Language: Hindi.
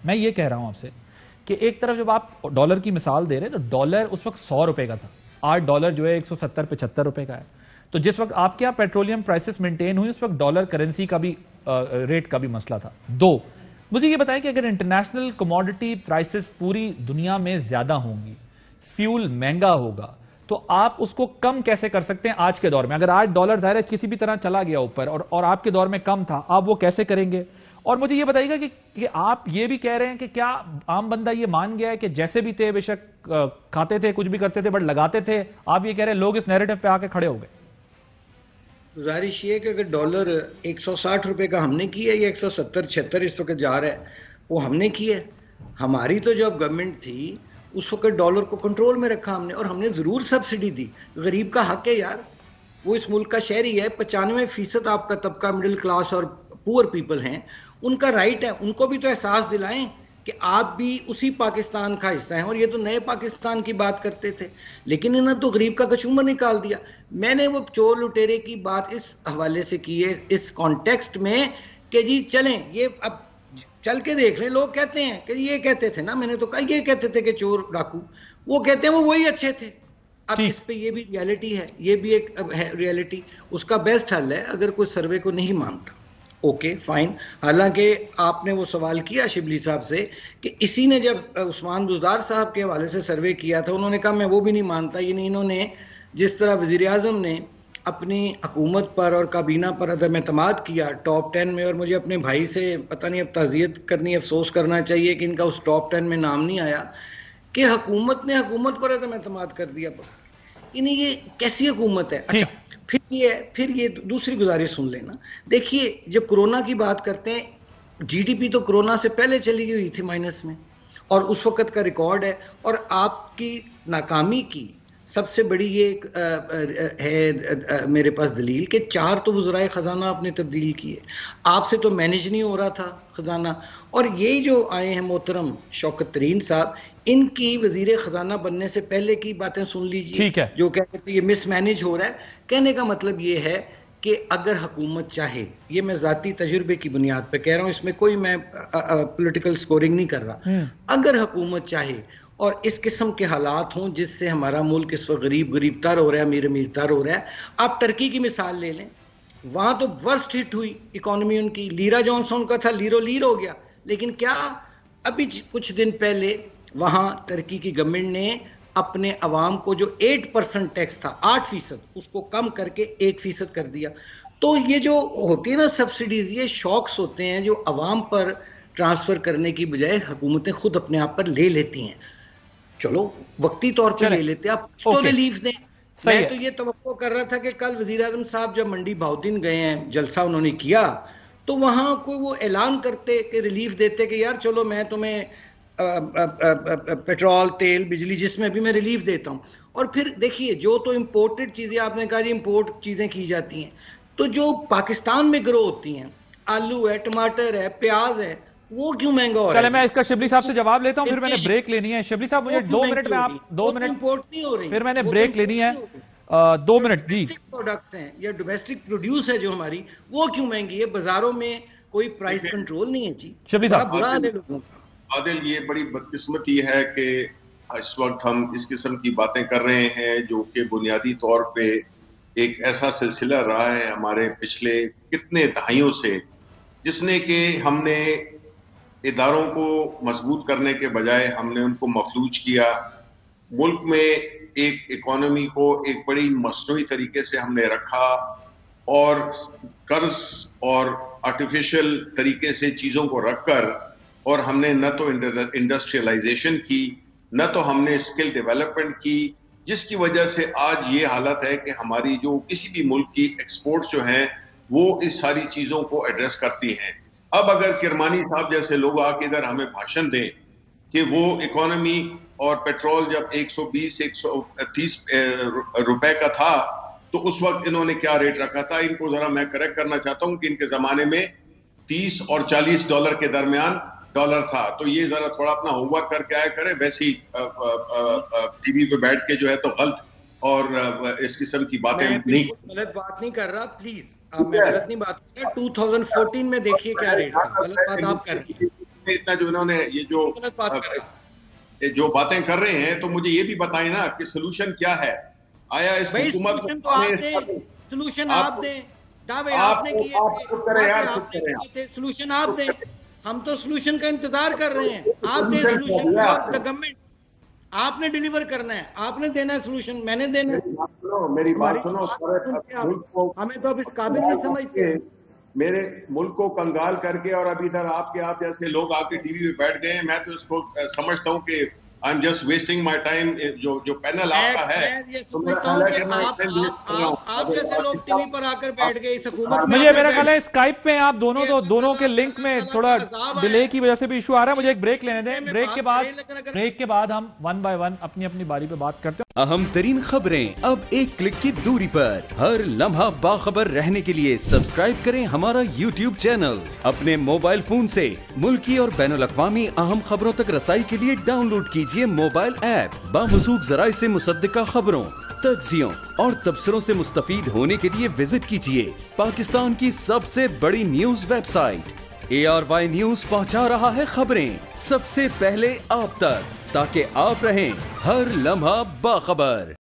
मैं ये कह रहा हूं आपसे कि एक तरफ जब आप डॉलर की मिसाल दे रहे हैं तो डॉलर उस वक्त 100 रुपए का था, आज डॉलर जो है 170-75 रुपए का है। तो जिस वक्त आपके यहाँ पेट्रोलियम प्राइसेस मेंटेन हुई उस वक्त डॉलर करेंसी का भी रेट का भी मसला था। दो, मुझे ये बताएं कि अगर इंटरनेशनल कमोडिटी प्राइसेस पूरी दुनिया में ज्यादा होंगी, फ्यूल महंगा होगा, तो आप उसको कम कैसे कर सकते हैं आज के दौर में? अगर आज डॉलर ज़ाहिर है किसी भी तरह चला गया ऊपर और आपके दौर में कम था, आप वो कैसे करेंगे? और मुझे ये बताइएगा कि आप ये भी कह रहे हैं कि क्या आम बंदा ये मान गया है कि जैसे भी थे बेशक खाते थे कुछ भी करते थे बट लगाते थे, आप ये कह रहे हैं लोग इस नैरेटिव पे आके खड़े हो गए? गुजारिश ये है कि अगर डॉलर 160 रुपए का हमने किया या 170-76 इस वक्त जा रहा है, वो हमने किया है। हमारी तो जब गवर्नमेंट थी उस वक्त डॉलर को कंट्रोल में रखा हमने, और हमने जरूर सब्सिडी दी। गरीब का हक है यार, वो इस मुल्क का शहरी है। 95% आपका तबका मिडिल क्लास और पुअर पीपल हैं, उनका राइट है। उनको भी तो एहसास दिलाएं कि आप भी उसी पाकिस्तान का हिस्सा हैं। और ये तो नए पाकिस्तान की बात करते थे, लेकिन इन्होंने तो गरीब का कचूमर निकाल दिया। मैंने वो चोर लुटेरे की बात इस हवाले से की है, इस कॉन्टेक्स्ट में कि जी चलें, ये अब चल के देख लें। लोग कहते हैं कि ये कहते थे ना, मैंने तो कहा ये कहते थे कि चोर डाकू, वो कहते हैं वो वही अच्छे थे। अब इस पे ये भी रियलिटी है, ये भी एक है रियलिटी। उसका बेस्ट हल है, अगर कोई सर्वे को नहीं मानता, ओके फाइन। हालांकि आपने वो सवाल किया शिबली साहब से कि इसी ने जब उस्मान बुज़दार साहब के हवाले से सर्वे किया था, उन्होंने कहा मैं वो भी नहीं मानता। यानी इन्होंने जिस तरह वज़ीर आज़म ने अपनी हुकूमत पर और काबीना पर अदम एतमाद किया टॉप 10 में, और मुझे अपने भाई से पता नहीं अब ताज़ियत करनी, अफसोस करना चाहिए कि इनका उस टॉप 10 में नाम नहीं आया, कि हुकूमत ने हुकूमत पर अदम एतमाद कर दिया। यानी ये कैसी हुकूमत है? अच्छा, फिर ये दूसरी गुजारिश सुन लेना। देखिए, जब कोरोना की बात करते हैं, जीडीपी तो कोरोना से पहले चली गई थी माइनस में, और उस वक्त का रिकॉर्ड है। और आपकी नाकामी की सबसे बड़ी ये है मेरे पास दलील कि 4 तो वज़राए ख़जाना आपने तब्दील किए, आपसे तो मैनेज नहीं हो रहा था ख़जाना। और ये जो आए हैं मोहतरम शौकत तरीन साहब, इनकी वजीर खजाना बनने से पहले की बातें सुन लीजिए। ठीक है, जो कहते हैं ये मिसमैनेज हो रहा है। कहने का मतलब ये है कि अगर हुकूमत चाहे, ये मैं जाती तजुर्बे की बुनियाद पे कह रहा हूं, इसमें कोई मैं पॉलिटिकल स्कोरिंग नहीं कर रहा, अगर हुकूमत चाहे और इस किस्म के हालात हों जिससे हमारा मुल्क इस वक्त गरीब तर हो रहा है, अमीर अमीर तर हो रहा है। आप टर्की की मिसाल ले लें, वहां तो वर्स्ट हिट हुई इकोनॉमी उनकी। लीरा जॉनसन का था, लीरो लीर हो गया। लेकिन क्या अभी कुछ दिन पहले वहां टर्की की गवर्नमेंट ने अपने अवाम को जो 8% टैक्स था, 8%, उसको कम करके 1% कर दिया। तो ये जो होती है ना सब्सिडीज, ये शॉक्स होते हैं जो अवाम पर ट्रांसफर करने की बजाय हुकूमतें खुद अपने आप पर ले लेती हैं। चलो वक्ती तौर पर ले लेते हैं, आप तो रिलीफ दें। मैं तो ये तवक्को कर रहा था कि कल वजीर आजम साहब जब मंडी भाउद्दीन गए हैं, जलसा उन्होंने किया, तो वहां कोई वो ऐलान करते कि रिलीफ देते कि यार चलो मैं तुम्हें पेट्रोल, तेल, बिजली, जिसमें भी मैं रिलीफ देता हूं। और फिर देखिए, जो तो इंपोर्टेड चीजें, आपने कहा जी इंपोर्ट चीजें की जाती हैं, तो जो पाकिस्तान में ग्रो होती हैं, आलू है, टमाटर है, प्याज है, वो क्यों महंगा हो रहा है? चले मैं इसका शिबली साहब से जवाब लेता हूं, फिर मैंने ब्रेक लेनी है। शिबली साहब मुझे 2 मिनट में, आप 2 मिनट इंपोर्ट नहीं हो रही, फिर मैंने ब्रेक लेनी है। 2 मिनट जी। प्रोडक्ट्स हैं या डोमेस्टिक प्रोड्यूस है जो हमारी, वो क्यों महंगी है? बाजारों में कोई प्राइस कंट्रोल नहीं है जी। शिबली साहब, बुरा हाल है लोगों का। आदिल, ये बड़ी बदकिस्मती है कि इस वक्त हम इस किस्म की बातें कर रहे हैं जो कि बुनियादी तौर पे एक ऐसा सिलसिला रहा है हमारे पिछले कितने दहाइयों से, जिसने कि हमने इदारों को मजबूत करने के बजाय हमने उनको मफलूज किया। मुल्क में एक इकोनॉमी को एक बड़ी मसनूई तरीके से हमने रखा और कर्ज और आर्टिफिशियल तरीके से चीजों को रखकर, और हमने न तो इंडस्ट्रियलाइजेशन की, न तो हमने स्किल डेवलपमेंट की, जिसकी वजह से आज ये हालत है कि हमारी जो किसी भी मुल्क की एक्सपोर्ट्स जो हैं वो इस सारी चीजों को एड्रेस करती हैं। अब अगर किरमानी साहब जैसे लोग आके इधर हमें भाषण दें कि वो इकोनॉमी और पेट्रोल जब 120-130 रुपए का था तो उस वक्त इन्होंने क्या रेट रखा था, इनको जरा मैं करेक्ट करना चाहता हूं कि इनके जमाने में 30 और 40 डॉलर के दरमियान डॉलर था। तो ये जरा थोड़ा अपना होमवर्क करके आया करें, वैसे ही टीवी पे बैठ के जो है तो गलत और इस किस्म की बातें नहीं। गलत बात नहीं कर रहा, प्लीज मैं गलत नहीं बात कर रहा। 2014 में देखिए क्या रेट था, गलत बात आप कर रहे हैं। इतना जो इन्होंने ये जो जो बातें कर रहे हैं, तो मुझे ये भी बताएं ना कि सोल्यूशन क्या है। आया इस हुकूमत सोल्यूशन तो आप दें, सोल्यूशन आप दें, दावे आपने किए थे, सोल्यूशन आप दें। हम तो सोल्यूशन का इंतजार कर रहे हैं, आप दें सोल्यूशन। द गवर्नमेंट, आपने डिलीवर करना है, आपने देना है सोल्यूशन, मैंने देना है। मेरी बात सुनो। हमें तो अब इस काबिल नहीं समझते। मेरे मुल्क को कंगाल करके और अभी इधर आप जैसे लोग आके टीवी पे बैठ गए हैं। मैं तो इसको समझता हूँ कि I am just wasting my time. जो पैनल आपका है, ये समझता हूँ कि आप जैसे लोग टीवी पर आकर बैठ गए इस हुकूमत में। मुझे मेरा ख्याल है स्काइप पे आप दोनों के लिंक में थोड़ा डिले की वजह से भी इशू आ रहा है। मुझे एक ब्रेक लेने दें। ब्रेक के बाद हम वन बाय वन अपनी अपनी बारी पे बात करते हैं। अहम तरीन खबरें अब एक क्लिक की दूरी पर। हर लम्हा बाखबर रहने के लिए सब्सक्राइब करें हमारा YouTube चैनल। अपने मोबाइल फोन से मुल्की और बैनुल अक़वामी अहम खबरों तक रसाई के लिए डाउनलोड कीजिए मोबाइल ऐप। बामसूख ज़राए से मुसद्दिका खबरों, तज्ज़ियों और तबसरों से मुस्तफीद होने के लिए विजिट कीजिए पाकिस्तान की सबसे बड़ी न्यूज वेबसाइट। ARY न्यूज पहुंचा रहा है खबरें सबसे पहले आप तक, ताकि आप रहें हर लम्हा बाखबर।